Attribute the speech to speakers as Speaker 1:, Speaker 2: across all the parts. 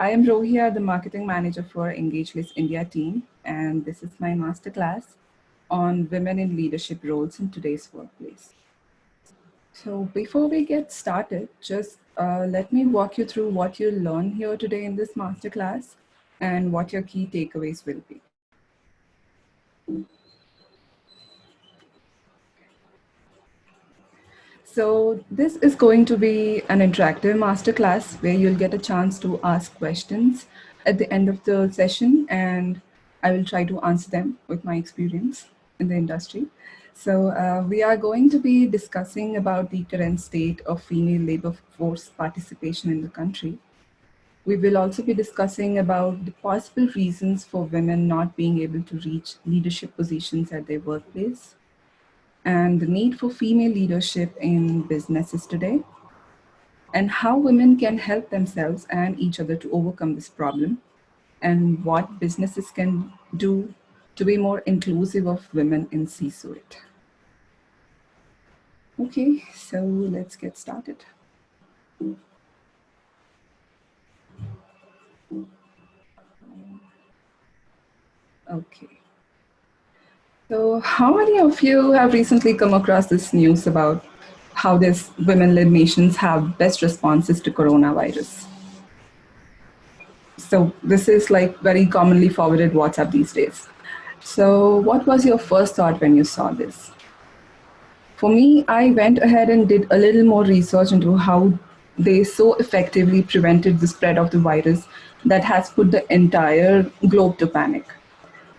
Speaker 1: I am Rohia, the marketing manager for EngageList India team, and this is my masterclass on women in leadership roles in today's workplace. So before we get started, just let me walk you through what you'll learn here today in this masterclass and what your key takeaways will be. So this is going to be an interactive masterclass where you'll get a chance to ask questions at the end of the session, and I will try to answer them with my experience in the industry. So we are going to be discussing about the current state of female labor force participation in the country. We will also be discussing about the possible reasons for women not being able to reach leadership positions at their workplace, and the need for female leadership in businesses today, and how women can help themselves and each other to overcome this problem, and what businesses can do to be more inclusive of women in C-suite. Okay, so let's get started. Okay. So how many of you have recently come across this news about how these women-led nations have best responses to coronavirus? So this is like very commonly forwarded WhatsApp these days. So what was your first thought when you saw this? For me, I went ahead and did a little more research into how they so effectively prevented the spread of the virus that has put the entire globe to panic.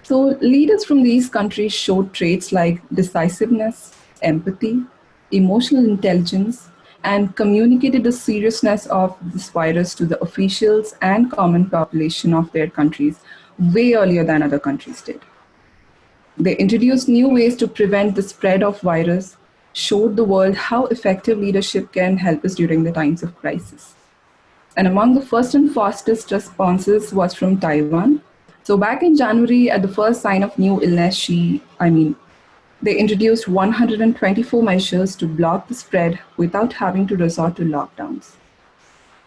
Speaker 1: So leaders from these countries showed traits like decisiveness, empathy, emotional intelligence, and communicated the seriousness of this virus to the officials and common population of their countries way earlier than other countries did. They introduced new ways to prevent the spread of virus, showed the world how effective leadership can help us during the times of crisis. And among the first and fastest responses was from Taiwan. So back in January, at the first sign of new illness, they introduced 124 measures to block the spread without having to resort to lockdowns.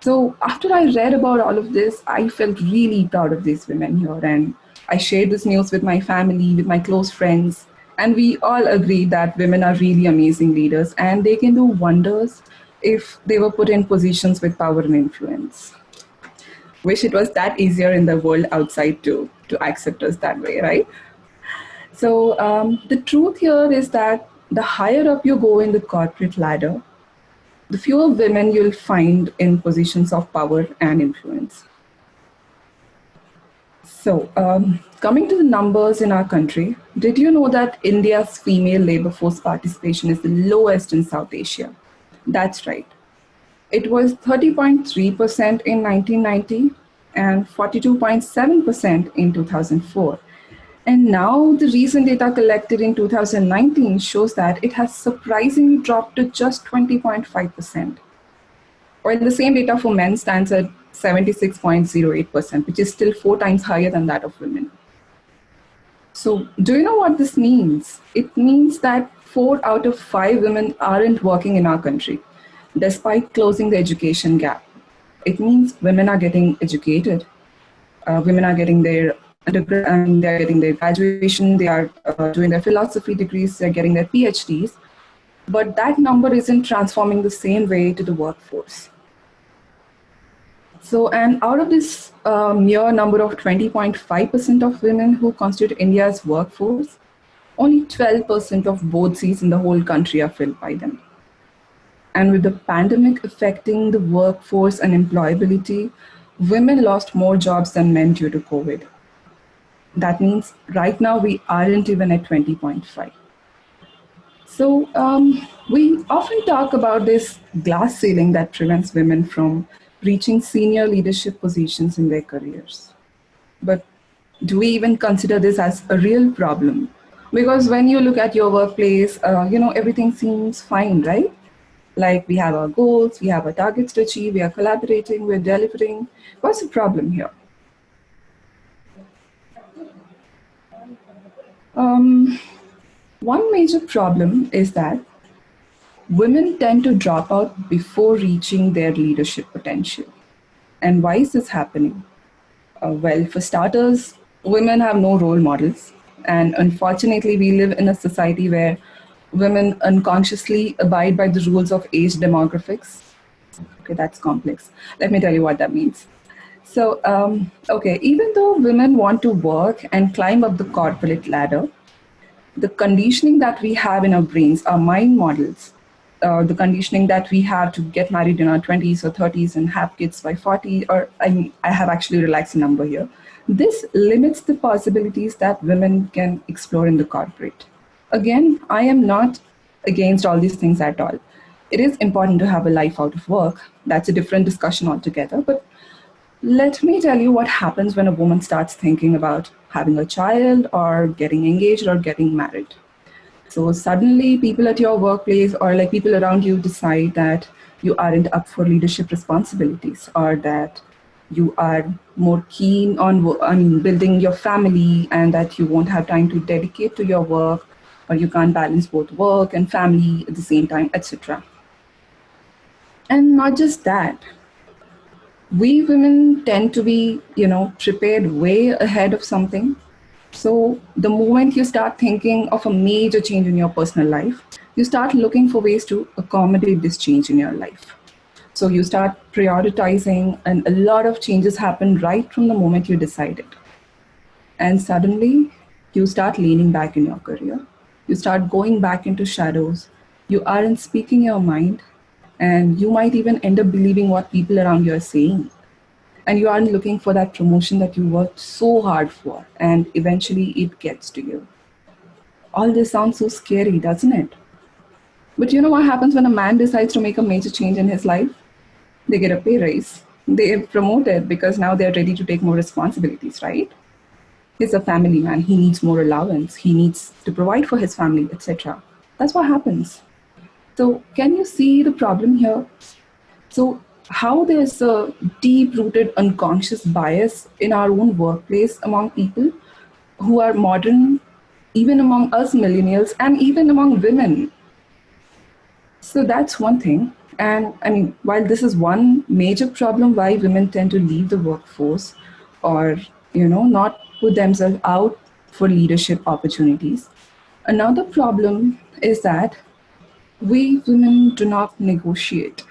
Speaker 1: So after I read about all of this, I felt really proud of these women here. And I shared this news with my family, with my close friends. And we all agreed that women are really amazing leaders and they can do wonders if they were put in positions with power and influence. Wish it was that easier in the world outside to accept us that way, right? So the truth here is that the higher up you go in the corporate ladder, the fewer women you'll find in positions of power and influence. So coming to the numbers in our country, did you know that India's female labor force participation is the lowest in South Asia? That's right. It was 30.3% in 1990 and 42.7% in 2004. And now the recent data collected in 2019 shows that it has surprisingly dropped to just 20.5%. While the same data for men stands at 76.08%, which is still 4 times higher than that of women. So do you know what this means? It means that 4 out of 5 women aren't working in our country, despite closing the education gap. It means women are getting educated. Women are getting their undergrad, they're getting their graduation, they are doing their philosophy degrees, they're getting their PhDs. But that number isn't transforming the same way to the workforce. So, and out of this mere number of 20.5% of women who constitute India's workforce, only 12% of both seats in the whole country are filled by them. And with the pandemic affecting the workforce and employability, women lost more jobs than men due to COVID. That means right now we aren't even at 20.5. So we often talk about this glass ceiling that prevents women from reaching senior leadership positions in their careers. But do we even consider this as a real problem? Because when you look at your workplace, everything seems fine, right? Like we have our goals, we have our targets to achieve, we are collaborating, we're delivering. What's the problem here? One major problem is that women tend to drop out before reaching their leadership potential. And why is this happening? Well, for starters, women have no role models. And unfortunately, we live in a society where women unconsciously abide by the rules of age demographics. Okay, that's complex. Let me tell you what that means. So, okay, even though women want to work and climb up the corporate ladder, the conditioning that we have in our brains, our mind models, the conditioning that we have to get married in our 20s or 30s and have kids by 40, or I have actually relaxed the number here. This limits the possibilities that women can explore in the corporate. Again, I am not against all these things at all. It is important to have a life out of work. That's a different discussion altogether. But let me tell you what happens when a woman starts thinking about having a child or getting engaged or getting married. So suddenly, people at your workplace or like people around you decide that you aren't up for leadership responsibilities, or that you are more keen on building your family, and that you won't have time to dedicate to your work, or you can't balance both work and family at the same time, etc. And not just that, we women tend to be, prepared way ahead of something. So the moment you start thinking of a major change in your personal life, you start looking for ways to accommodate this change in your life. So you start prioritizing, and a lot of changes happen right from the moment you decide it. And suddenly, you start leaning back in your career. You start going back into shadows. You aren't speaking your mind, and you might even end up believing what people around you are saying. And you aren't looking for that promotion that you worked so hard for, and eventually it gets to you. All this sounds so scary, doesn't it? But you know what happens when a man decides to make a major change in his life? They get a pay raise. They are promoted because now they're ready to take more responsibilities, right? He's a family man. He needs more allowance. He needs to provide for his family, etc. That's what happens. So, can you see the problem here? So, how there's a deep rooted unconscious bias in our own workplace among people who are modern, even among us millennials, and even among women. So, that's one thing. And I mean, while this is one major problem why women tend to leave the workforce, or, not put themselves out for leadership opportunities, another problem is that we women do not negotiate.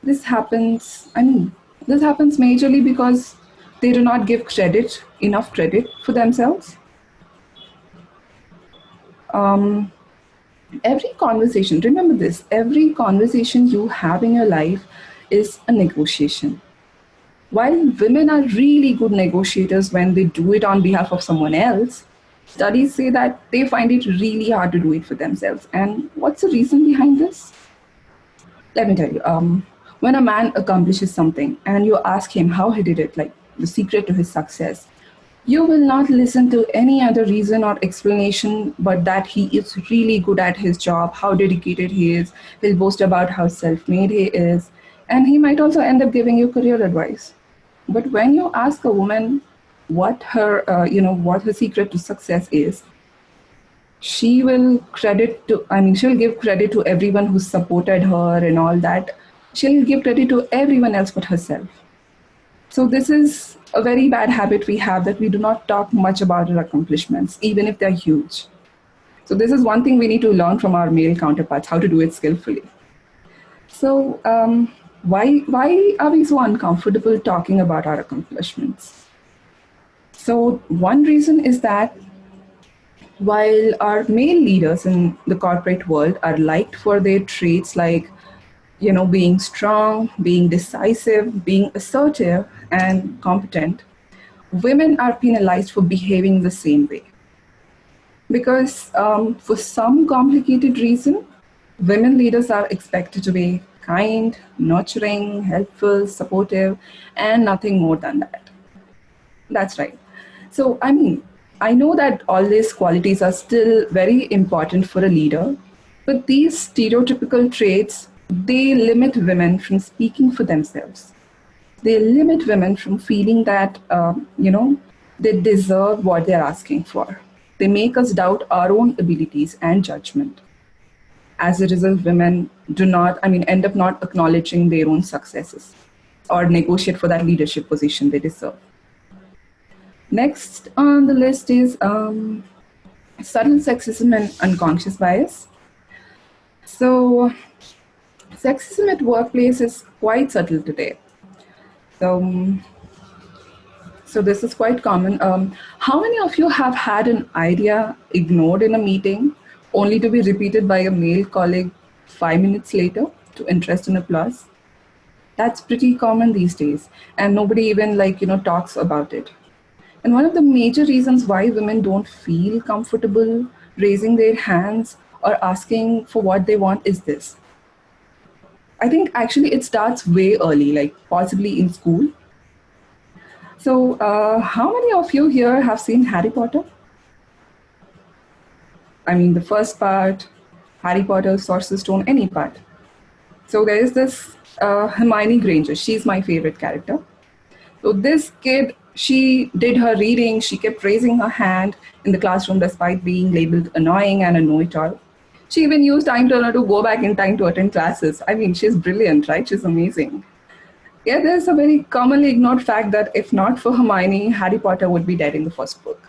Speaker 1: This happens, I mean, this happens majorly because they do not give enough credit for themselves. Um, every conversation, remember this, every conversation you have in your life is a negotiation. While women are really good negotiators when they do it on behalf of someone else, studies say that they find it really hard to do it for themselves. And what's the reason behind this? Let me tell you, when a man accomplishes something and you ask him how he did it, like the secret to his success, you will not listen to any other reason or explanation but that he is really good at his job, how dedicated he is. He'll boast about how self made he is, and he might also end up giving you career advice. But when you ask a woman what her secret to success is, she'll give credit to everyone who supported her and all that. She'll give credit to everyone else but herself. So this is a very bad habit we have, that we do not talk much about our accomplishments, even if they're huge. So this is one thing we need to learn from our male counterparts, how to do it skillfully. So why are we so uncomfortable talking about our accomplishments? So one reason is that while our male leaders in the corporate world are liked for their traits like, being strong, being decisive, being assertive, and competent, women are penalized for behaving the same way. Because for some complicated reason, women leaders are expected to be kind, nurturing, helpful, supportive, and nothing more than that. That's right. So, I mean, I know that all these qualities are still very important for a leader, but these stereotypical traits, they limit women from speaking for themselves. They limit women from feeling that, they deserve what they're asking for. They make us doubt our own abilities and judgment. As a result, women end up not acknowledging their own successes. or negotiate for that leadership position they deserve. Next on the list is subtle sexism and unconscious bias. So, sexism at workplace is quite subtle today. So, so this is quite common. How many of you have had an idea ignored in a meeting only to be repeated by a male colleague 5 minutes later to interest and applause? That's pretty common these days, and nobody even talks about it. And one of the major reasons why women don't feel comfortable raising their hands or asking for what they want is this. I think actually it starts way early, like possibly in school. So, how many of you here have seen Harry Potter? I mean, the first part, Harry Potter, Sorcerer's Stone, any part. So, there is this Hermione Granger. She's my favorite character. So, this kid, she did her reading. She kept raising her hand in the classroom despite being labeled annoying and a know it all. She even used time turner to go back in time to attend classes. I mean, she's brilliant, right? She's amazing. Yeah, there's a very commonly ignored fact that if not for Hermione, Harry Potter would be dead in the first book.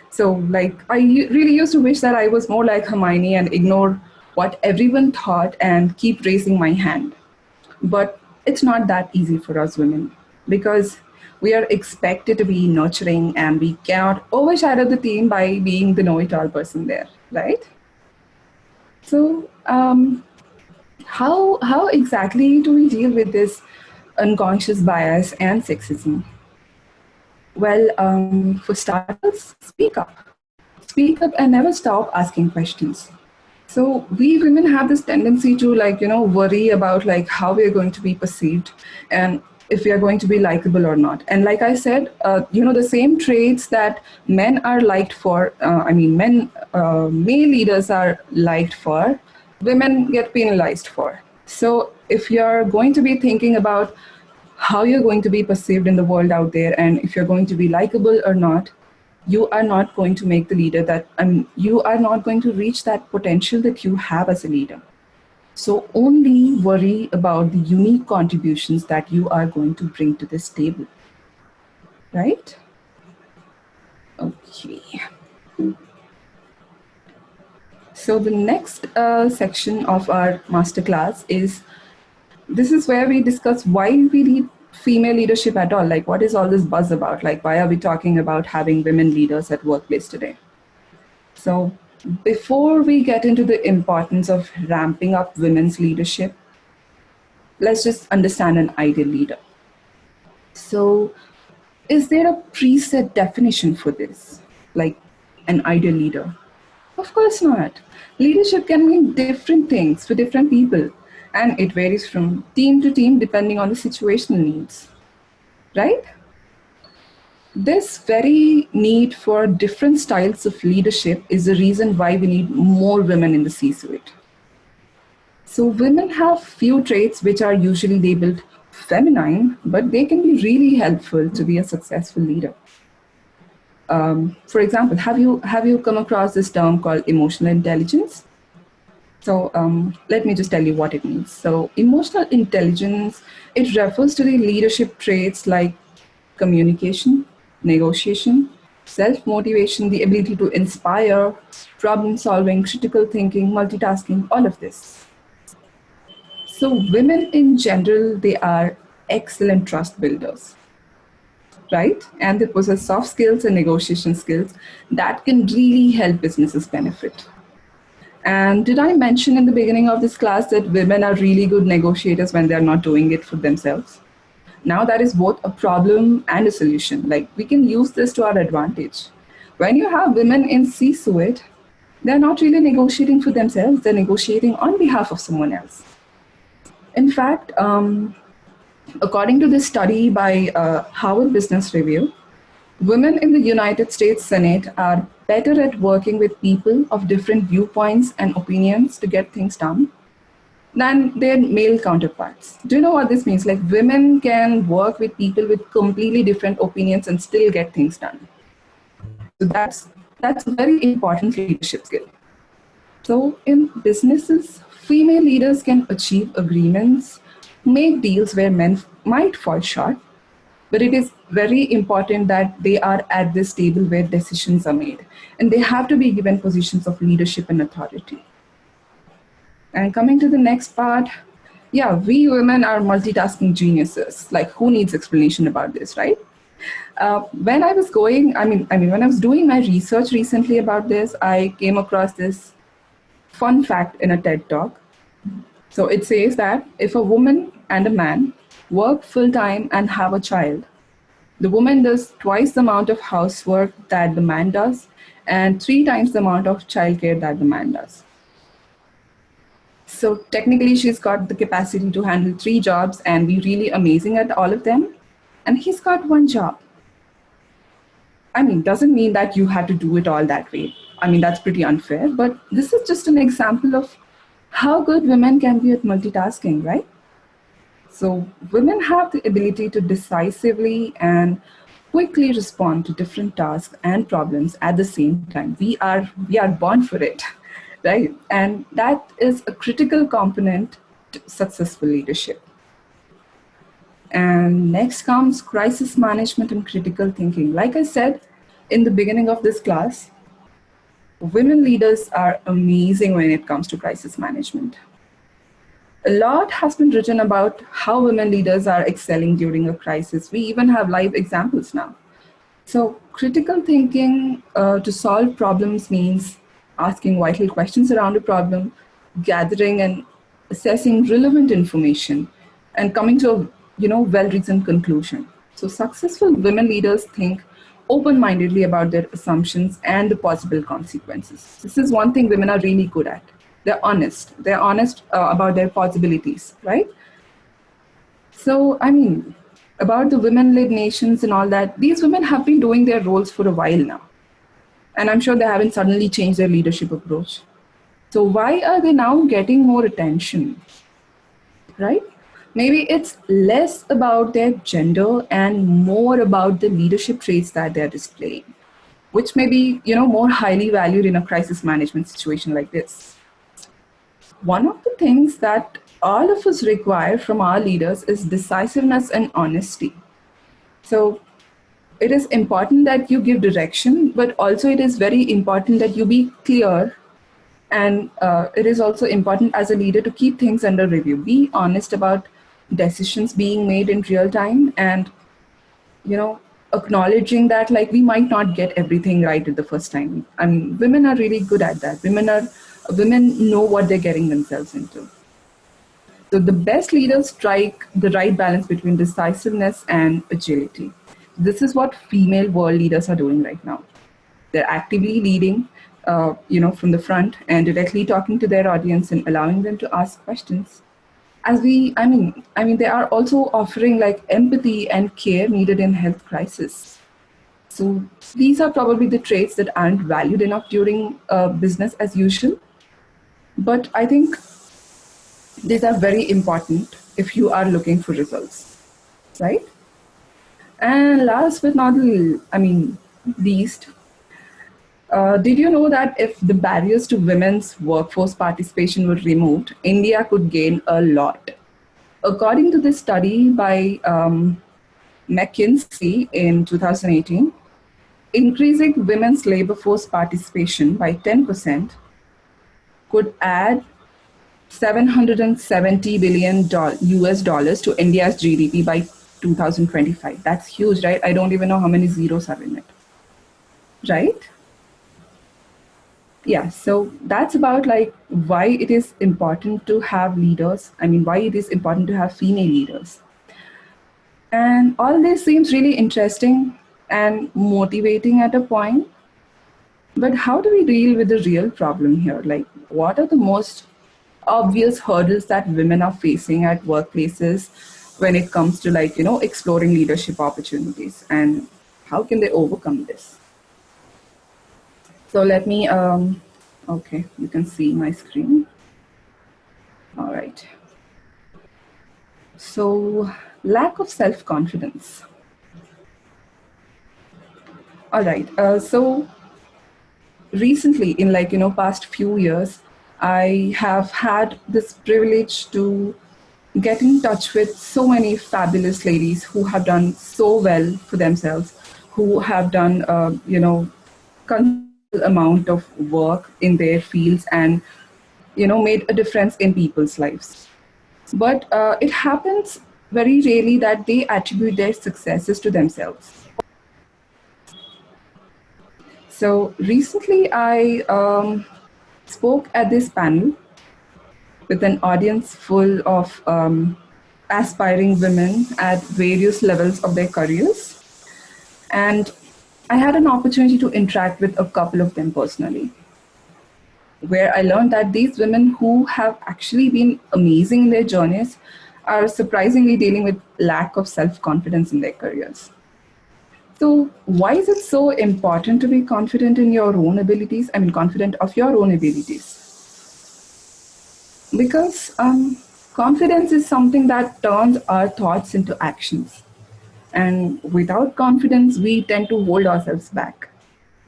Speaker 1: So, really used to wish that I was more like Hermione and ignore what everyone thought and keep raising my hand. But it's not that easy for us women because we are expected to be nurturing and we cannot overshadow the team by being the know it all person there, right? So, how exactly do we deal with this unconscious bias and sexism? Well, for starters, speak up. Speak up and never stop asking questions. So we women have this tendency to worry about how we are going to be perceived and if we are going to be likable or not. And like I said, the same traits that men are liked for, male leaders are liked for, women get penalized for. So if you're going to be thinking about how you're going to be perceived in the world out there and if you're going to be likable or not, you are not going to make the leader that, you are not going to reach that potential that you have as a leader. So only worry about the unique contributions that you are going to bring to this table. Right? Okay. So the next section of our masterclass is, this is where we discuss why we need female leadership at all. Like, what is all this buzz about? Like, why are we talking about having women leaders at workplace today? So before we get into the importance of ramping up women's leadership, let's just understand an ideal leader. So is there a preset definition for this? Like an ideal leader? Of course not. Leadership can mean different things for different people, and it varies from team to team depending on the situational needs, right? This very need for different styles of leadership is the reason why we need more women in the C-suite. So women have few traits which are usually labeled feminine, but they can be really helpful to be a successful leader. For example, have you come across this term called emotional intelligence? So let me just tell you what it means. So emotional intelligence, it refers to the leadership traits like communication, negotiation, self-motivation, the ability to inspire, problem solving, critical thinking, multitasking, all of this. So women in general, they are excellent trust builders, right? And they possess soft skills and negotiation skills that can really help businesses benefit. And did I mention in the beginning of this class that women are really good negotiators when they're not doing it for themselves? Now that is both a problem and a solution. Like, we can use this to our advantage. When you have women in C-suite, they're not really negotiating for themselves, they're negotiating on behalf of someone else. In fact, according to this study by Harvard Business Review, women in the United States Senate are better at working with people of different viewpoints and opinions to get things done than their male counterparts. Do you know what this means? Like, women can work with people with completely different opinions and still get things done. So that's a very important leadership skill. So in businesses, female leaders can achieve agreements make deals where men might fall short, but it is very important that they are at this table where decisions are made, and they have to be given positions of leadership and authority. And coming to the next part, yeah, we women are multitasking geniuses. Like, who needs explanation about this, right? When I was going, when I was doing my research recently about this, I came across this fun fact in a TED talk. So it says that if a woman and a man work full time and have a child, the woman does twice the amount of housework that the man does, and three times the amount of childcare that the man does. So technically, she's got the capacity to handle three jobs and be really amazing at all of them. And he's got one job. Doesn't mean that you have to do it all that way. That's pretty unfair. But this is just an example of how good women can be at multitasking, right? So women have the ability to decisively and quickly respond to different tasks and problems at the same time. We are born for it, right? And that is a critical component to successful leadership. And next comes crisis management and critical thinking. Like I said in the beginning of this class, women leaders are amazing when it comes to crisis management. A lot has been written about how women leaders are excelling during a crisis. We even have live examples now. So, critical thinking to solve problems means asking vital questions around a problem, gathering and assessing relevant information, and coming to a well-reasoned conclusion. So, successful women leaders think open-mindedly about their assumptions and the possible consequences. This is one thing women are really good at. They're honest. They're honest about their possibilities, right? So, about the women-led nations and all that, these women have been doing their roles for a while now. And I'm sure they haven't suddenly changed their leadership approach. So why are they now getting more attention, right? Maybe it's less about their gender and more about the leadership traits that they're displaying, which may be, more highly valued in a crisis management situation like this. One of the things that all of us require from our leaders is decisiveness and honesty. So it is important that you give direction, but also it is very important that you be clear. And it is also important as a leader to keep things under review. Be honest about decisions being made in real time, and acknowledging that like we might not get everything right at the first time. Women are really good at that. Women know what they're getting themselves into. So the best leaders strike the right balance between decisiveness and agility. This is what female world leaders are doing right now. They're actively leading, from the front and directly talking to their audience and allowing them to ask questions. They are also offering like empathy and care needed in health crisis. So these are probably the traits that aren't valued enough during business as usual. But I think these are very important if you are looking for results, right? And last but not least, did you know that if the barriers to women's workforce participation were removed, India could gain a lot? According to this study by McKinsey in 2018, increasing women's labor force participation by 10% could add $770 billion US dollars to India's GDP by 2025. That's huge, right? I don't even know how many zeros are in it, right? Yeah, so that's about like why it is important to have leaders. Why it is important to have female leaders. And all this seems really interesting and motivating at a point. But how do we deal with the real problem here? Like, what are the most obvious hurdles that women are facing at workplaces when it comes to exploring leadership opportunities, and how can they overcome this? So let me, okay, you can see my screen. All right. So lack of self-confidence. All right. So recently, in past few years, I have had this privilege to get in touch with so many fabulous ladies who have done so well for themselves, who have done, considerable amount of work in their fields and, made a difference in people's lives. But it happens very rarely that they attribute their successes to themselves. So recently, I spoke at this panel with an audience full of aspiring women at various levels of their careers. And I had an opportunity to interact with a couple of them personally, where I learned that these women who have actually been amazing in their journeys are surprisingly dealing with lack of self-confidence in their careers. So why is it so important to be confident in your own abilities? I mean, confident of your own abilities? Because confidence is something that turns our thoughts into actions. And without confidence, we tend to hold ourselves back.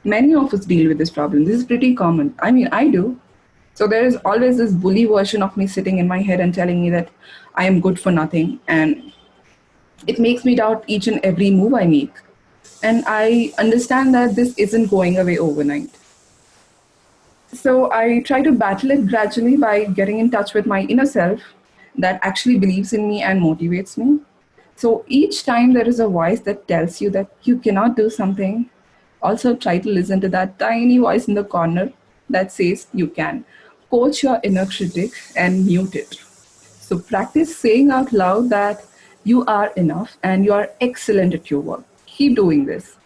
Speaker 1: Many of us deal with this problem. This is pretty common. I mean, I do. So there is always this bully version of me sitting in my head and telling me that I am good for nothing. And it makes me doubt each and every move I make. And I understand that this isn't going away overnight. So I try to battle it gradually by getting in touch with my inner self that actually believes in me and motivates me. So each time there is a voice that tells you that you cannot do something, also try to listen to that tiny voice in the corner that says you can. Coach your inner critic and mute it. So practice saying out loud that you are enough and you are excellent at your work. Keep doing this.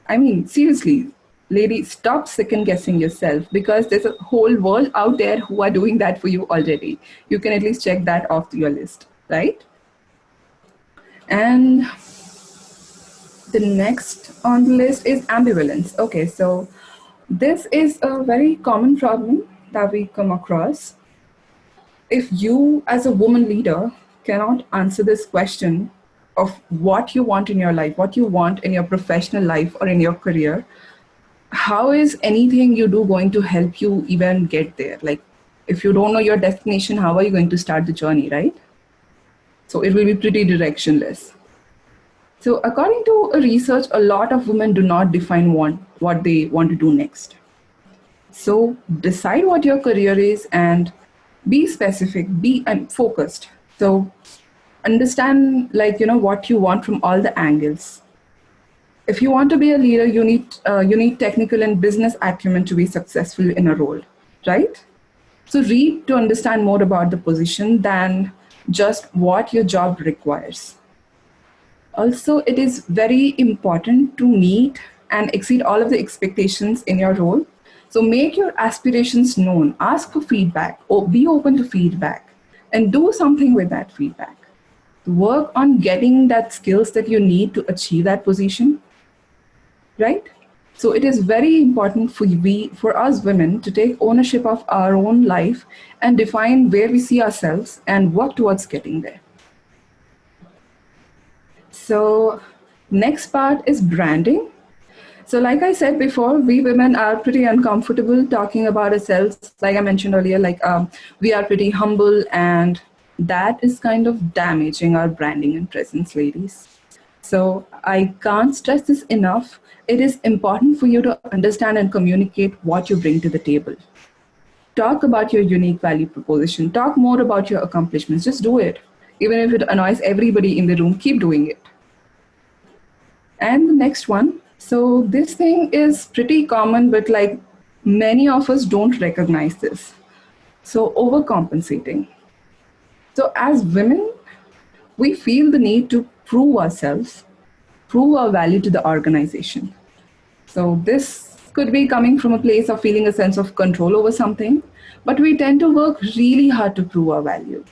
Speaker 1: I mean, seriously, lady, stop second guessing yourself because there's a whole world out there who are doing that for you already. You can at least check that off your list, right? And the next on the list is ambivalence. Okay, so this is a very common problem that we come across. If you, as a woman leader, cannot answer this question of what you want in your life, what you want in your professional life or in your career, how is anything you do going to help you even get there? Like, if you don't know your destination, how are you going to start the journey, right? So it will be pretty directionless. So according to a research, a lot of women do not define what they want to do next. So decide what your career is and be specific, be focused. So understand, like, what you want from all the angles. If you want to be a leader, you need technical and business acumen to be successful in a role, right? So read to understand more about the position than just what your job requires. Also, it is very important to meet and exceed all of the expectations in your role. So make your aspirations known, ask for feedback, or be open to feedback, and do something with that feedback. Work on getting that skills that you need to achieve that position, right? So it is very important for us women to take ownership of our own life and define where we see ourselves and work towards getting there. So next part is branding. So like I said before, we women are pretty uncomfortable talking about ourselves. Like I mentioned earlier, we are pretty humble, and that is kind of damaging our branding and presence, ladies. So I can't stress this enough. It is important for you to understand and communicate what you bring to the table. Talk about your unique value proposition. Talk more about your accomplishments. Just do it. Even if it annoys everybody in the room, keep doing it. And the next one. So this thing is pretty common, but like many of us don't recognize this. So overcompensating. So as women, we feel the need to prove ourselves, prove our value to the organization. So this could be coming from a place of feeling a sense of control over something, but we tend to work really hard to prove our value.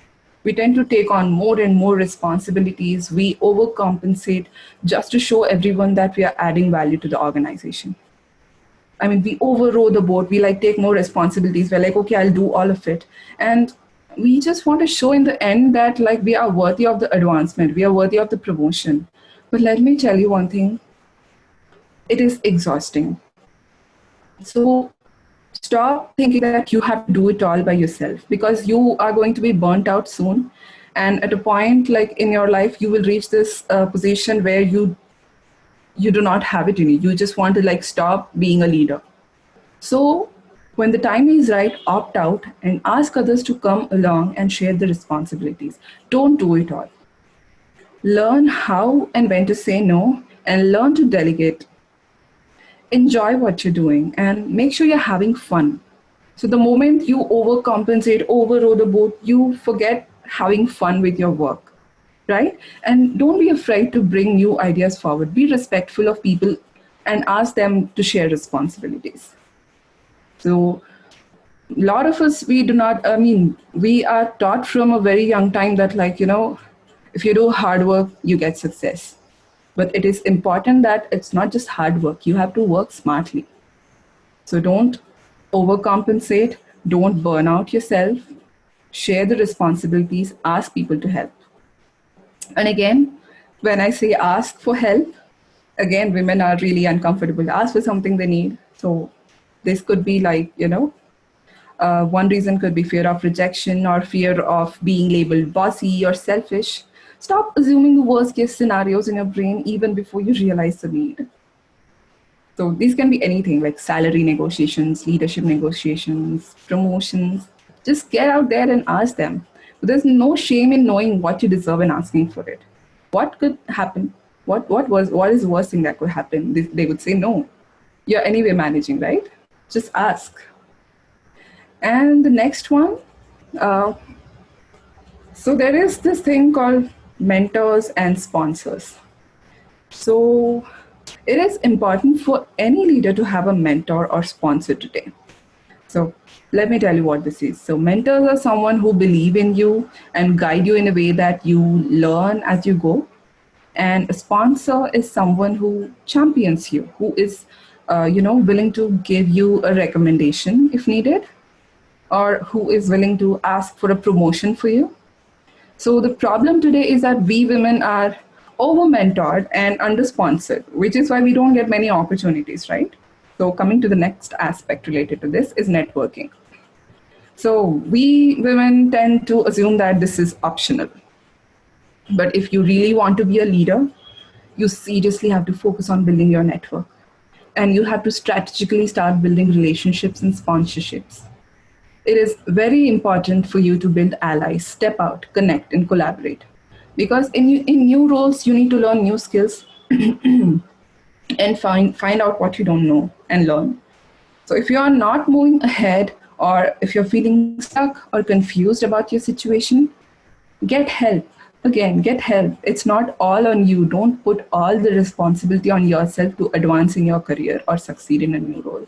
Speaker 1: We tend to take on more and more responsibilities. We overcompensate just to show everyone that we are adding value to the organization. I mean, we overrow the boat. We like take more responsibilities. We're like, okay, I'll do all of it. And we just want to show in the end that like we are worthy of the advancement. We are worthy of the promotion. But let me tell you one thing. It is exhausting. So stop thinking that you have to do it all by yourself because you are going to be burnt out soon. And at a point like in your life, you will reach this position where you do not have it in you. You just want to like stop being a leader. So when the time is right, opt out and ask others to come along and share the responsibilities. Don't do it all. Learn how and when to say no, and learn to delegate. Enjoy what you're doing and make sure you're having fun. So the moment you overcompensate, overload the boat, you forget having fun with your work, right? And don't be afraid to bring new ideas forward. Be respectful of people and ask them to share responsibilities. So a lot of us, we do not, I mean, we are taught from a very young time that like, if you do hard work, you get success. But it is important that it's not just hard work. You have to work smartly. So don't overcompensate, don't burn out yourself, share the responsibilities, ask people to help. And again, when I say ask for help, again, women are really uncomfortable. Ask for something they need. So this could be like, one reason could be fear of rejection or fear of being labeled bossy or selfish. Stop assuming the worst case scenarios in your brain even before you realize the need. So these can be anything like salary negotiations, leadership negotiations, promotions. Just get out there and ask them. There's no shame in knowing what you deserve and asking for it. What could happen? What is the worst thing that could happen? They would say no. You're anyway managing, right? Just ask. And the next one, uh, so there is this thing called mentors and sponsors. So it is important for any leader to have a mentor or sponsor today. So let me tell you what this is. So mentors are someone who believe in you and guide you in a way that you learn as you go. And a sponsor is someone who champions you, who is, willing to give you a recommendation if needed, or who is willing to ask for a promotion for you. So the problem today is that we women are over mentored and under sponsored, which is why we don't get many opportunities, right? So coming to the next aspect related to this is networking. So we women tend to assume that this is optional. But if you really want to be a leader, you seriously have to focus on building your network. And you have to strategically start building relationships and sponsorships. It is very important for you to build allies, step out, connect, and collaborate. Because in new roles, you need to learn new skills and find out what you don't know and learn. So if you are not moving ahead, or if you're feeling stuck or confused about your situation, get help. Again, get help. It's not all on you. Don't put all the responsibility on yourself to advance in your career or succeed in a new role.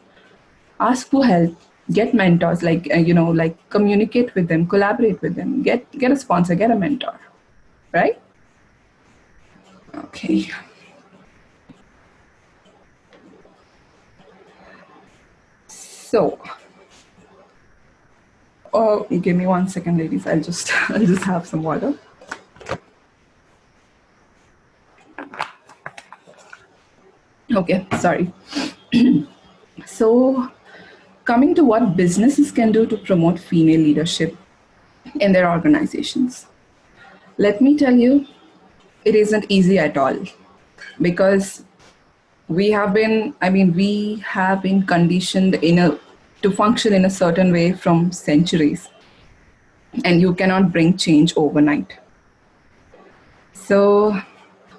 Speaker 1: Ask for help. Get mentors, like communicate with them, collaborate with them, get a sponsor, get a mentor, right? Okay. So, oh, give me 1 second, ladies. I'll just have some water. Okay, sorry. So, coming to what businesses can do to promote female leadership in their organizations. Let me tell you, it isn't easy at all, because we have been conditioned to function in a certain way from centuries, and you cannot bring change overnight. So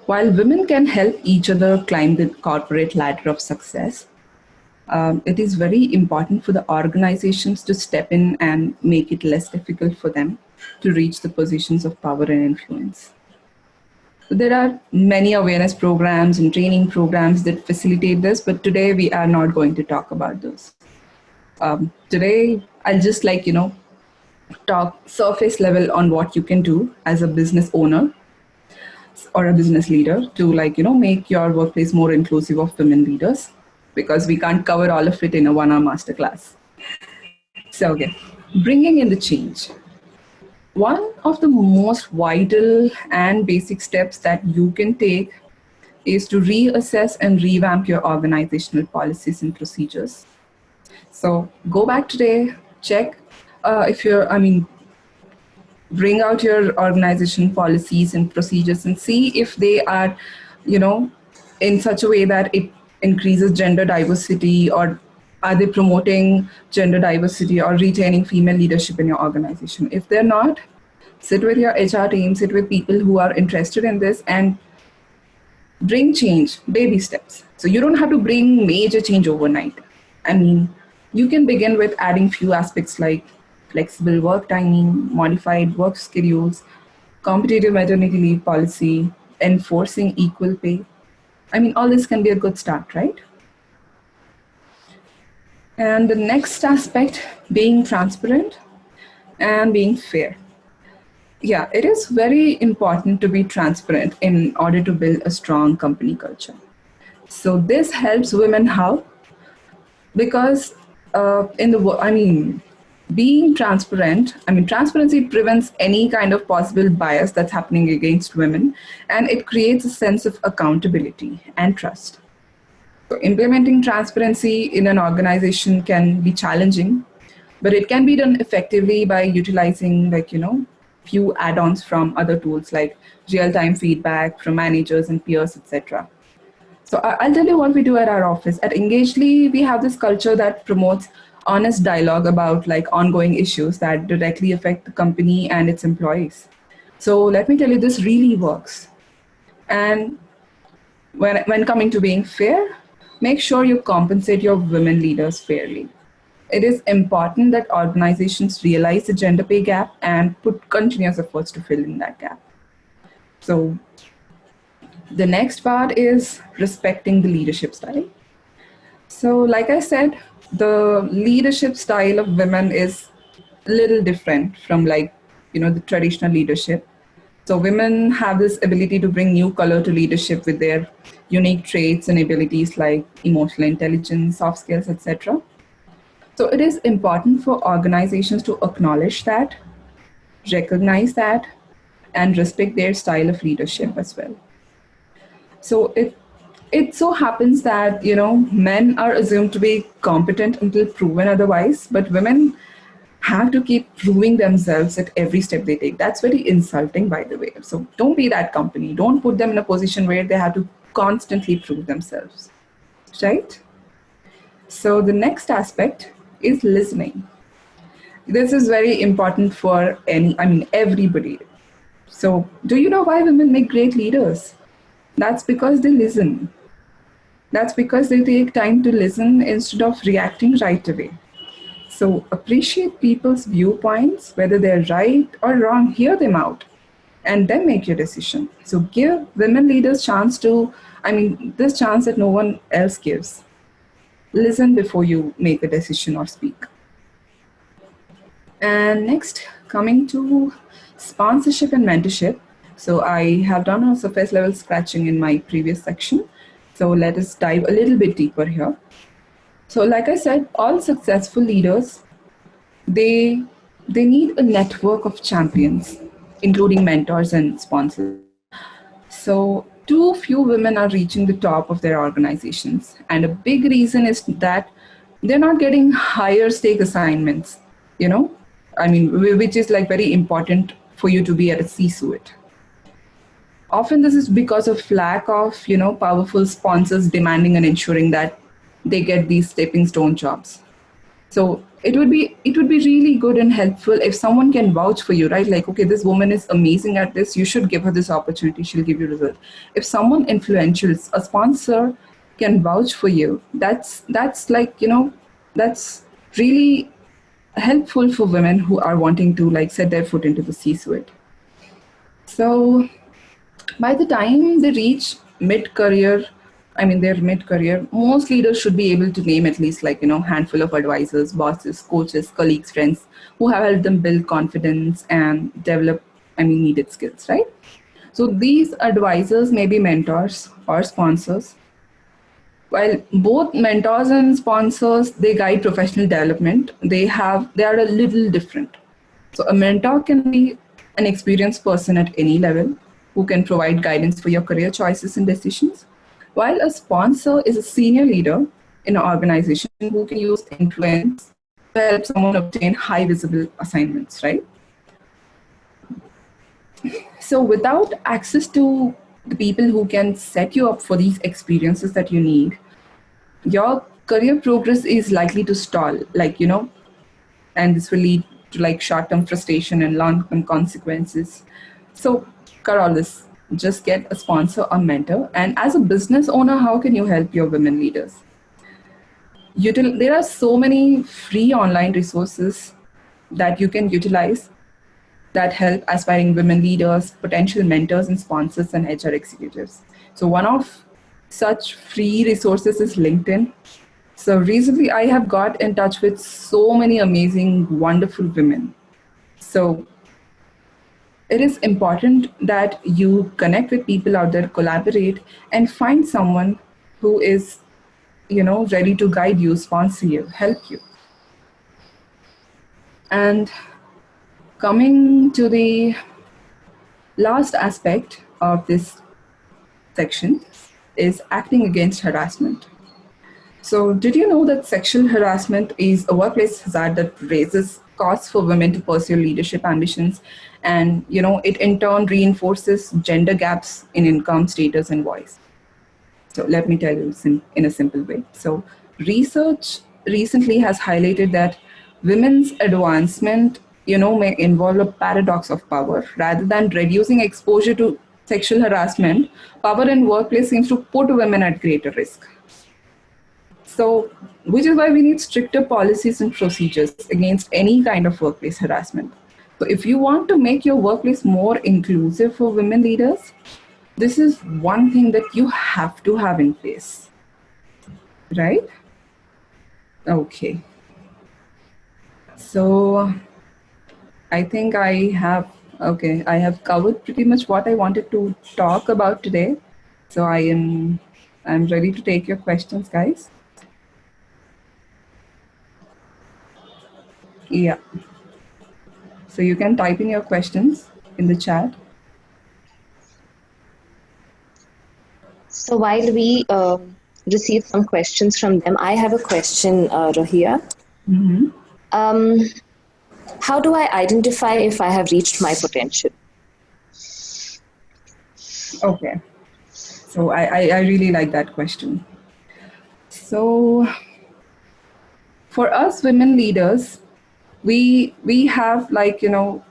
Speaker 1: while women can help each other climb the corporate ladder of success, it is very important for the organizations to step in and make it less difficult for them to reach the positions of power and influence. So there are many awareness programs and training programs that facilitate this, but today we are not going to talk about those. Today, I'll just talk surface level on what you can do as a business owner or a business leader to make your workplace more inclusive of women leaders, because we can't cover all of it in a 1-hour masterclass. So, okay, bringing in the change. One of the most vital and basic steps that you can take is to reassess and revamp your organizational policies and procedures. So go back today, check if you're, bring out your organization policies and procedures and see if they are, you know, in such a way that it increases gender diversity, or are they promoting gender diversity or retaining female leadership in your organization. If they're not, sit with your HR team, sit with people who are interested in this, and bring change, baby steps. So you don't have to bring major change overnight. I mean, you can begin with adding few aspects like flexible work timing, modified work schedules, competitive maternity leave policy, enforcing equal pay. I mean, all this can be a good start, right? And the next aspect, being transparent and being fair. Yeah, it is very important to be transparent in order to build a strong company culture. So this helps women how? Because I mean, being transparent, I mean, transparency prevents any kind of possible bias that's happening against women, and it creates a sense of accountability and trust. So implementing transparency in an organization can be challenging, but it can be done effectively by utilizing, like, few add-ons from other tools like real-time feedback from managers and peers, etc. So I'll tell you what we do at our office. At Engagely, we have this culture that promotes honest dialogue about like ongoing issues that directly affect the company and its employees. So let me tell you, this really works. And when coming to being fair, make sure you compensate your women leaders fairly. It is important that organizations realize the gender pay gap and put continuous efforts to fill in that gap. So the next part is respecting the leadership style. So, like I said, the leadership style of women is a little different from the traditional leadership. So women have this ability to bring new color to leadership with their unique traits and abilities like emotional intelligence, soft skills, etc. So it is important for organizations to acknowledge that, recognize that, and respect their style of leadership as well. So it so happens that men are assumed to be competent until proven otherwise, but women have to keep proving themselves at every step they take. That's very insulting, by the way. So don't be that company. Don't put them in a position where they have to constantly prove themselves, right? So the next aspect is listening. This is very important for everybody. So do you know why women make great leaders? That's because they listen. That's because they take time to listen instead of reacting right away. So appreciate people's viewpoints, whether they're right or wrong, hear them out, and then make your decision. So give women leaders this chance that no one else gives. Listen before you make a decision or speak. And next, coming to sponsorship and mentorship. So I have done a surface level scratching in my previous section. So let us dive a little bit deeper here. So like I said, all successful leaders, they need a network of champions, including mentors and sponsors. So too few women are reaching the top of their organizations. And a big reason is that they're not getting higher stake assignments, you know, which is like very important for you to be at a C-suite. Often this is because of lack of, powerful sponsors demanding and ensuring that they get these stepping stone jobs. So it would be really good and helpful if someone can vouch for you, right? Like, okay, this woman is amazing at this. You should give her this opportunity. She'll give you result. If someone influential, a sponsor, can vouch for you, that's really helpful for women who are wanting to like set their foot into the C-suite. So by the time they reach mid-career, their mid-career, most leaders should be able to name at least handful of advisors, bosses, coaches, colleagues, friends who have helped them build confidence and develop, needed skills, right? So these advisors may be mentors or sponsors. While both mentors and sponsors, they guide professional development, they are a little different. So a mentor can be an experienced person at any level who can provide guidance for your career choices and decisions, while a sponsor is a senior leader in an organization who can use influence to help someone obtain high visible assignments, right? So without access to the people who can set you up for these experiences that you need, your career progress is likely to stall, and this will lead to like short-term frustration and long-term consequences. So cut all this. Just get a sponsor or mentor. And as a business owner, how can you help your women leaders? There are so many free online resources that you can utilize that help aspiring women leaders, potential mentors and sponsors and HR executives. So one of such free resources is LinkedIn. So recently I have got in touch with so many amazing, wonderful women. So it is important that you connect with people out there, collaborate, and find someone who is, ready to guide you, sponsor you, help you. And coming to the last aspect of this section is acting against harassment. So, did you know that sexual harassment is a workplace hazard that raises costs for women to pursue leadership ambitions, and it in turn reinforces gender gaps in income, status, and voice. So, let me tell you in a simple way. So, research recently has highlighted that women's advancement, may involve a paradox of power. Rather than reducing exposure to sexual harassment, power in workplace seems to put women at greater risk. So, which is why we need stricter policies and procedures against any kind of workplace harassment. So, if you want to make your workplace more inclusive for women leaders, this is one thing that you have to have in place, right? Okay. So, I think I have covered pretty much what I wanted to talk about today. So, I'm ready to take your questions, guys. Yeah. So you can type in your questions in the chat.
Speaker 2: So while we receive some questions from them, I have a question, Rohia. Um, how do I identify if I have reached my potential?
Speaker 1: Okay. So I really like that question. So for us women leaders, we have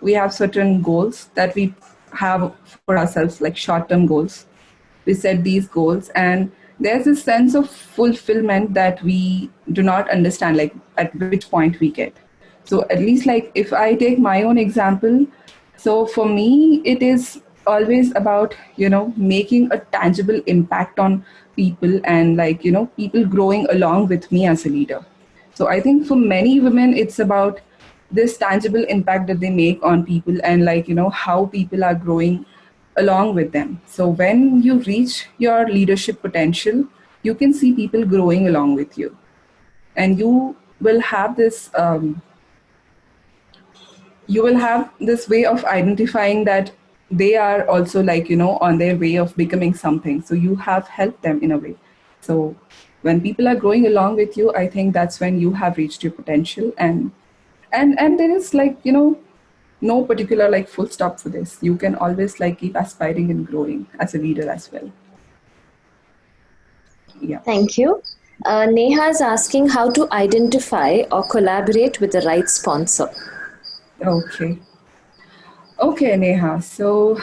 Speaker 1: we have certain goals that we have for ourselves, like short-term goals. We set these goals, and there's a sense of fulfillment that we do not understand, like at which point we get. So at least, like if I take my own example, so for me it is always about making a tangible impact on people, and people growing along with me as a leader. So I think for many women it's about this tangible impact that they make on people, and how people are growing along with them. So when you reach your leadership potential, you can see people growing along with you, and will have this you will have this way of identifying that they are also on their way of becoming something. So you have helped them in a way. So when people are growing along with you, I think that's when you have reached your potential. And there is no particular full stop for this. You can always keep aspiring and growing as a leader as well. Yeah.
Speaker 2: Thank you. Neha is asking how to identify or collaborate with the right sponsor.
Speaker 1: Okay. Okay, Neha. So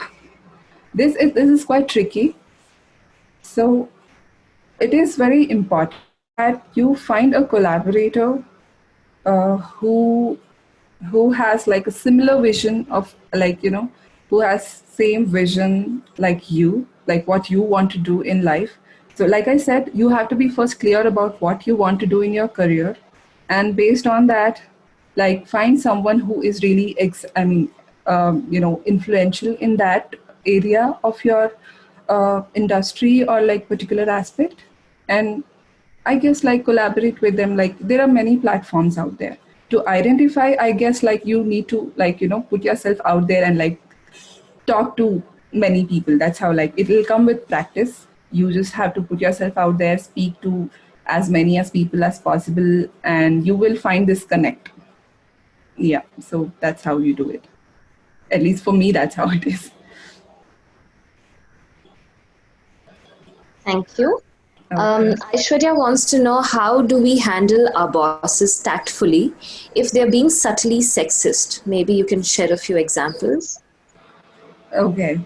Speaker 1: this is quite tricky. So it is very important that you find a collaborator who has a similar vision of who has same vision like you, like what you want to do in life. So like I said, you have to be first clear about what you want to do in your career, and based on that, find someone who is really influential in that area of your industry or particular aspect. And I guess collaborate with them. There are many platforms out there to identify. I guess you need to put yourself out there and talk to many people. That's how it will come with practice. You just have to put yourself out there, speak to as many as people as possible, and you will find this connect. Yeah. So that's how you do it. At least for me, that's how it is.
Speaker 2: Thank you.
Speaker 1: Okay.
Speaker 2: Aishwarya wants to know, how do we handle our bosses tactfully if they're being subtly sexist? Maybe you can share a few examples.
Speaker 1: Okay.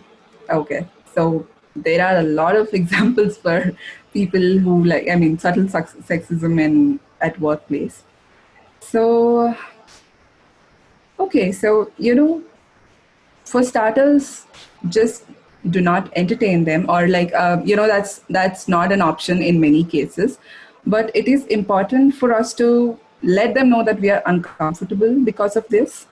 Speaker 1: Okay. So there are a lot of examples for people who like, I mean, subtle sexism in at workplace. So, okay. So, for starters, just do not entertain them, or like, that's not an option in many cases. But it is important for us to let them know that we are uncomfortable because of this.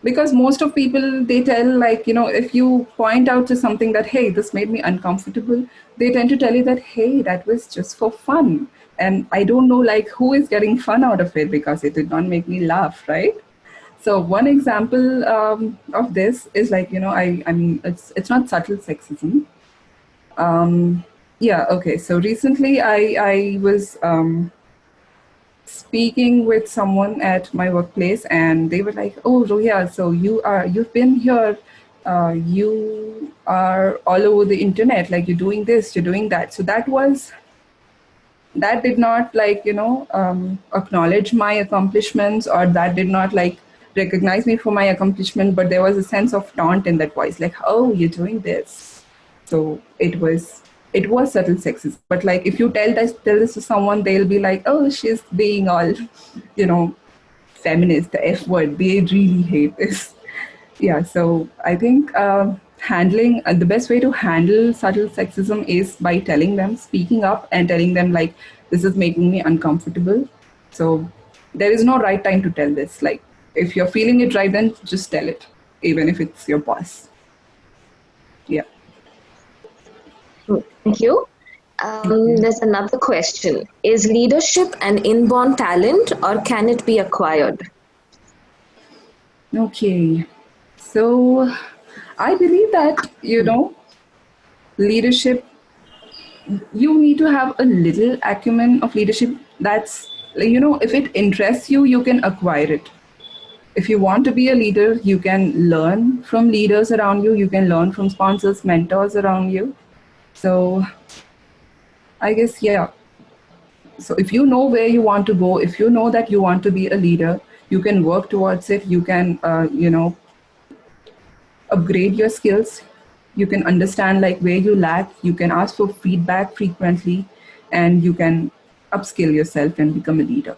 Speaker 1: Because most of people, they tell, like, if you point out to something that, hey, this made me uncomfortable, they tend to tell you that, hey, that was just for fun, and I don't know, like, who is getting fun out of it, because it did not make me laugh, right? So one example of this is, like, I mean, it's not subtle sexism. Yeah, okay, so recently I was speaking with someone at my workplace, and they were like, "Oh, Rohia, so you've been here, you are all over the internet, like, you're doing this, you're doing that." So that did not, like, acknowledge my accomplishments, or that did not, like, recognize me for my accomplishment, but there was a sense of taunt in that voice, like, "Oh, you're doing this." So it was subtle sexism. But, like, if you tell this to someone, they'll be like, "Oh, she's being all, you know feminist, the F word." They really hate this. Yeah, so I think handling the best way to handle subtle sexism is by telling them, speaking up, and telling them, like, this is making me uncomfortable. So there is no right time to tell this. Like, if you're feeling it right, then just tell it, even if it's your boss. Yeah.
Speaker 2: Thank you. There's another question. Is leadership an inborn talent or can it be acquired?
Speaker 1: Okay. So I believe that, leadership, you need to have a little acumen of leadership. That's, if it interests you, you can acquire it. If you want to be a leader, you can learn from leaders around you, you can learn from sponsors, mentors around you. So I guess, yeah. So if you know where you want to go, if you know that you want to be a leader, you can work towards it. You can, upgrade your skills. You can understand, like, where you lack. You can ask for feedback frequently, and you can upskill yourself and become a leader.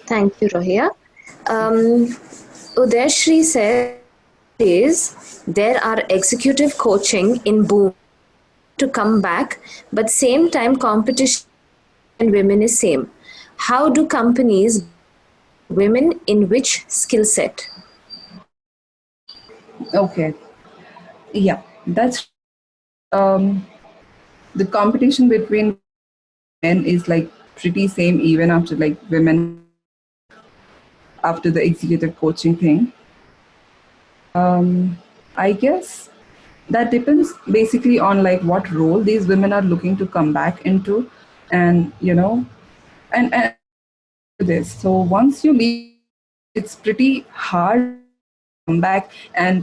Speaker 2: Thank you, Rohia. Um, Udayshri says there are executive coaching in boom to come back, but same time competition and women is same. How do companies women in which skill set?
Speaker 1: Okay. Yeah, that's the competition between men is, like, pretty same even after, like, women after the executive coaching thing. I guess that depends basically on, like, what role these women are looking to come back into, and, and this. So once you leave, it's pretty hard to come back and,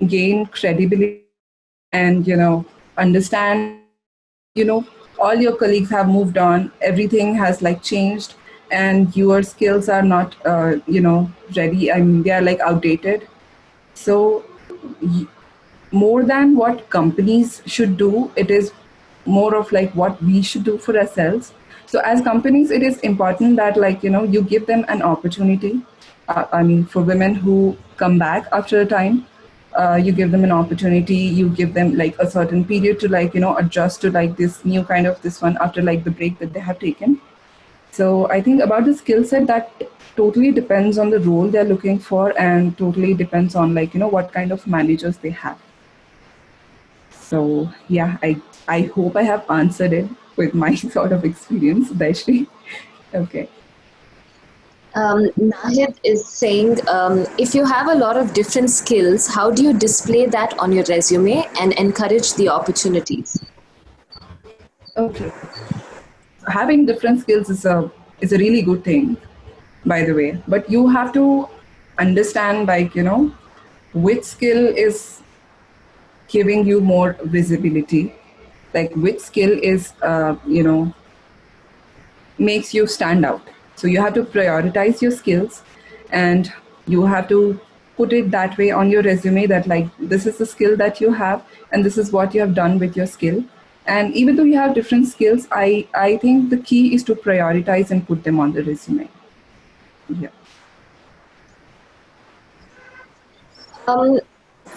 Speaker 1: gain credibility, and, understand, you know all your colleagues have moved on, everything has, like, changed, and your skills are not, ready. I mean, they are, like, outdated. So more than what companies should do, it is more of, like, what we should do for ourselves. So as companies, it is important that, like, you give them an opportunity. I mean, for women who come back after a time, you give them an opportunity. You give them, like, a certain period to, like, adjust to, like, this new kind of this one after, like, the break that they have taken. So I think about the skill set, that totally depends on the role they're looking for, and totally depends on, like, what kind of managers they have. So yeah, I hope I have answered it with my sort of experience, Daishri. Okay.
Speaker 2: Nahid is saying, if you have a lot of different skills, how do you display that on your resume and encourage the opportunities?
Speaker 1: Okay. Having different skills is a really good thing, by the way. But you have to understand, like, which skill is giving you more visibility, like which skill is makes you stand out. So you have to prioritize your skills, and you have to put it that way on your resume, that like this is the skill that you have and this is what you have done with your skill. And even though you have different skills, I think the key is to prioritize and put them on the resume. Yeah.
Speaker 2: Um,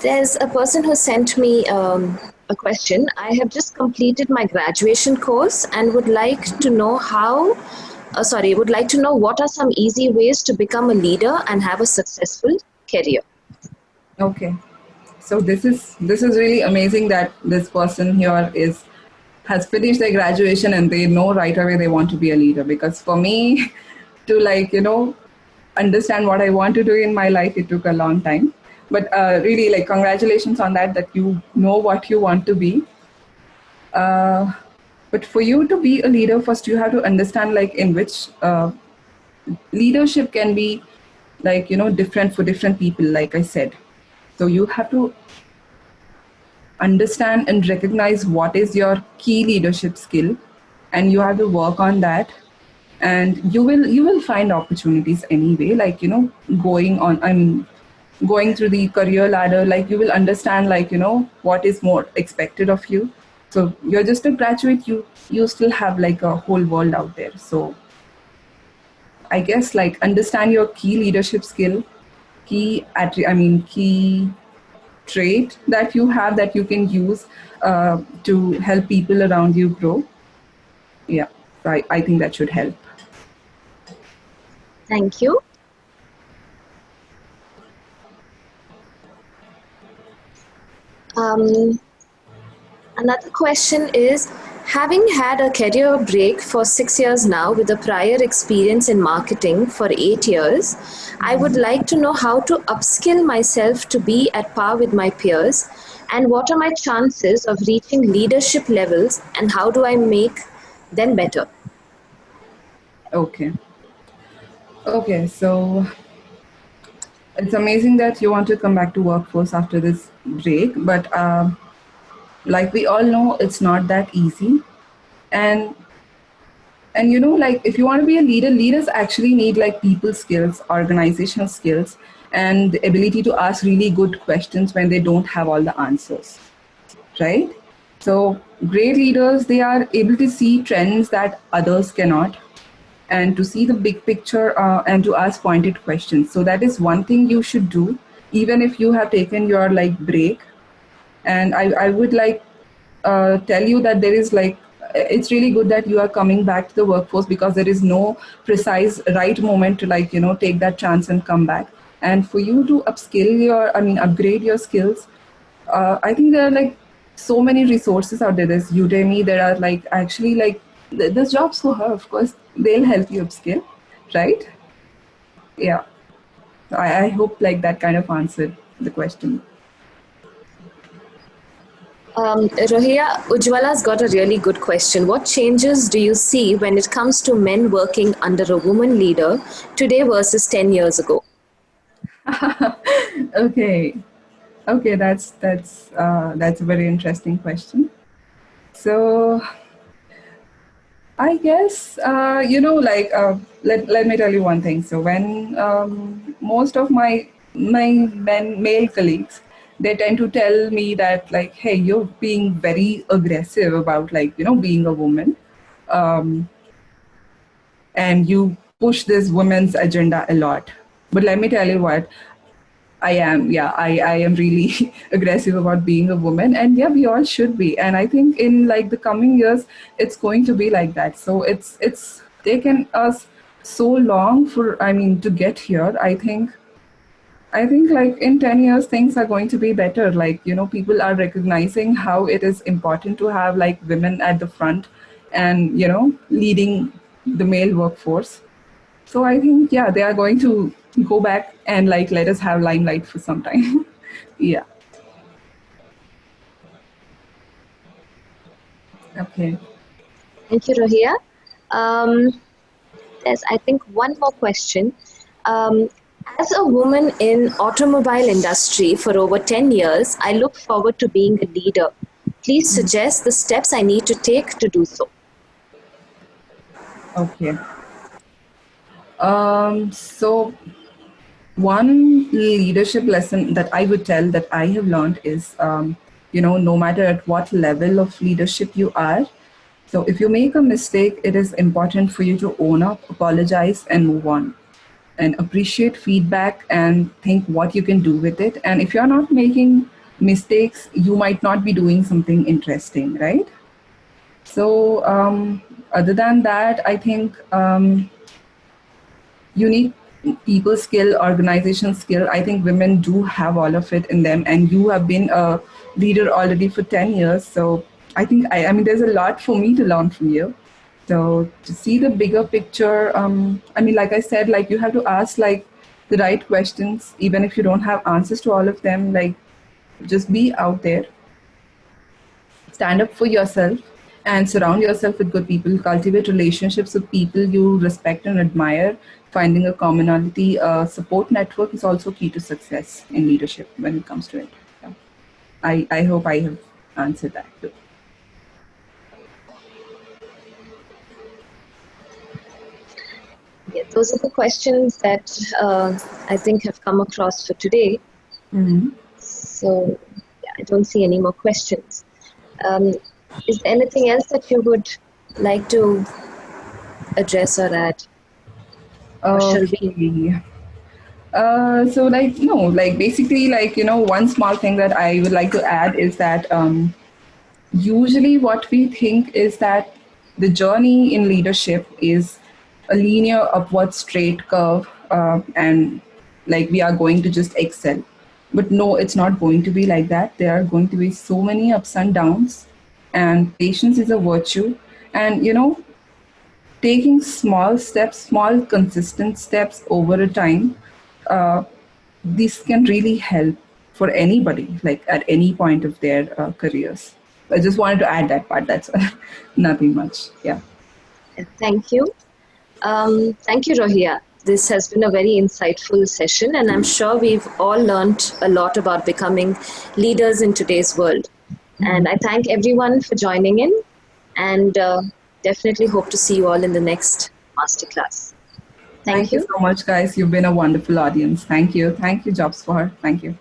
Speaker 2: there's a person who sent me a question. I have just completed my graduation course and would like to know would like to know what are some easy ways to become a leader and have a successful career.
Speaker 1: Okay. So this is really amazing that this person here is has finished their graduation and they know right away they want to be a leader. Because for me to understand what I want to do in my life, it took a long time. But really, like, congratulations on that you know what you want to be. Uh, but for you to be a leader, first you have to understand like in which leadership can be different for different people, like I said. So you have to understand and recognize what is your key leadership skill, and you have to work on that. And you will find opportunities anyway, going on, I mean, going through the career ladder, like you will understand what is more expected of you. So you're just a graduate, you still have like a whole world out there. So I guess, like, understand your key leadership skill, key trait that you have that you can use to help people around you grow. Yeah, so I think that should help.
Speaker 2: Thank you. Um, Another question is, having had a career break for 6 years now with a prior experience in marketing for 8 years, I would like to know how to upskill myself to be at par with my peers, and what are my chances of reaching leadership levels, and how do I make them better?
Speaker 1: Okay. Okay, so it's amazing that you want to come back to workforce after this break, but like we all know, it's not that easy. And like, if you want to be a leader, leaders actually need like people skills, organizational skills, and the ability to ask really good questions when they don't have all the answers, right? So great leaders, they are able to see trends that others cannot, and to see the big picture, and to ask pointed questions. So that is one thing you should do, even if you have taken your like break. And I would like tell you that there is like, it's really good that you are coming back to the workforce, because there is no precise right moment to take that chance and come back. And for you to upgrade your skills, I think there are like so many resources out there. There's Udemy. There are like actually like there's jobs for her. Of course, they'll help you upskill, right? Yeah. So I hope like that kind of answered the question.
Speaker 2: Rohia, Ujwala's got a really good question. What changes do you see when it comes to men working under a woman leader today versus 10 years ago?
Speaker 1: Okay. Okay, that's a very interesting question. So I guess let me tell you one thing. So when most of my male colleagues, they tend to tell me that, like, hey, you're being very aggressive about being a woman, um, and you push this women's agenda a lot. But let me tell you what, I am, yeah, I am really aggressive about being a woman, and yeah, we all should be. And I think in like the coming years, it's going to be like that. So it's taken us so long for, I mean, to get here. I think like in 10 years things are going to be better. Like, people are recognizing how it is important to have like women at the front, and leading the male workforce. So I think, yeah, they are going to go back and like let us have limelight for some time. Yeah. Okay.
Speaker 2: Thank you, Rohia. Um, there's, I think, one more question. Um, As a woman in automobile industry for over 10 years, I look forward to being a leader. Please suggest the steps I need to take to do so.
Speaker 1: Okay. So one leadership lesson that I would tell that I have learned is, no matter at what level of leadership you are, so if you make a mistake, it is important for you to own up, apologize, and move on. And appreciate feedback and think what you can do with it. And if you're not making mistakes, you might not be doing something interesting, right? So, other than that, I think you need people skill, organization skill. I think women do have all of it in them, and you have been a leader already for 10 years. So I think, I mean, there's a lot for me to learn from you. So to see the bigger picture, I mean, like I said, like you have to ask like the right questions, even if you don't have answers to all of them. Like just be out there, stand up for yourself, and surround yourself with good people. Cultivate relationships with people you respect and admire. Finding a commonality, a support network is also key to success in leadership when it comes to it. Yeah. I hope I have answered that too.
Speaker 2: Yeah, those are the questions that I think have come across for today. So yeah, I don't see any more questions. Is there anything else that you would like to address or add? Or shall we?
Speaker 1: Okay. So like no, like basically like one small thing that I would like to add is that usually what we think is that the journey in leadership is a linear upward straight curve, and like we are going to just excel. But no, it's not going to be like that. There are going to be so many ups and downs, and patience is a virtue. And taking small steps, small consistent steps over a time, uh, this can really help for anybody, like at any point of their careers. I just wanted to add that part. That's nothing much. Yeah.
Speaker 2: Thank you. Thank you, Rohia. This has been a very insightful session, and I'm sure we've all learned a lot about becoming leaders in today's world. And I thank everyone for joining in, and definitely hope to see you all in the next masterclass. Thank
Speaker 1: Thank you
Speaker 2: you.
Speaker 1: so much, guys. You've been a wonderful audience. Thank you. Thank you, Jobs, for her. Thank you.